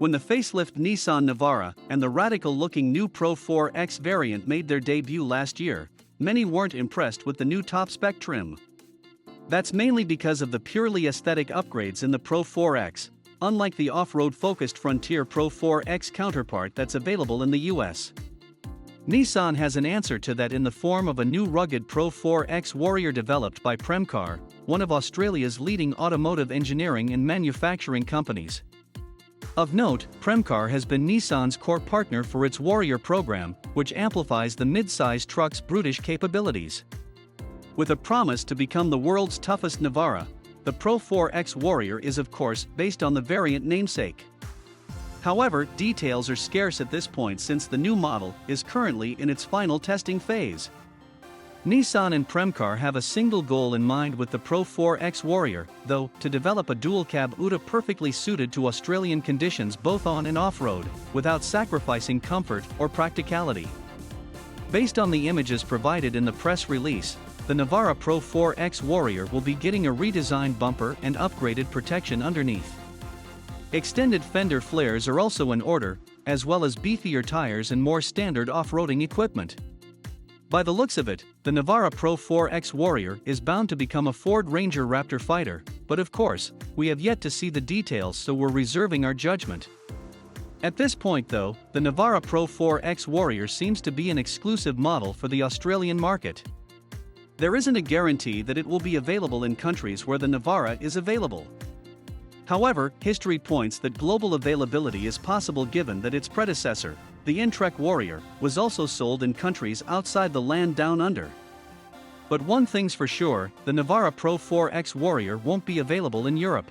When the facelift Nissan Navara and the radical-looking new Pro4X variant made their debut last year, many weren't impressed with the new top-spec trim. That's mainly because of the purely aesthetic upgrades in the Pro4X, unlike the off-road-focused Frontier Pro4X counterpart that's available in the US. Nissan has an answer to that in the form of a new rugged Pro4X Warrior developed by Premcar, one of Australia's leading automotive engineering and manufacturing companies. Of note, Premcar has been Nissan's core partner for its Warrior program, which amplifies the mid-size truck's brutish capabilities. With a promise to become the world's toughest Navara, the Pro4X Warrior is of course based on the variant namesake. However, details are scarce at this point since the new model is currently in its final testing phase. Nissan and Premcar have a single goal in mind with the Pro4X Warrior, though, to develop a dual-cab ute perfectly suited to Australian conditions both on and off-road, without sacrificing comfort or practicality. Based on the images provided in the press release, the Navara Pro4X Warrior will be getting a redesigned bumper and upgraded protection underneath. Extended fender flares are also in order, as well as beefier tires and more standard off-roading equipment. By the looks of it, the Navara Pro4X Warrior is bound to become a Ford Ranger Raptor fighter, but of course, we have yet to see the details, so we're reserving our judgment. At this point though, the Navara Pro4X Warrior seems to be an exclusive model for the Australian market. There isn't a guarantee that it will be available in countries where the Navara is available. However, history points that global availability is possible given that its predecessor, the N-TREK Warrior, was also sold in countries outside the land down under. But one thing's for sure, the Navara Pro4X Warrior won't be available in Europe.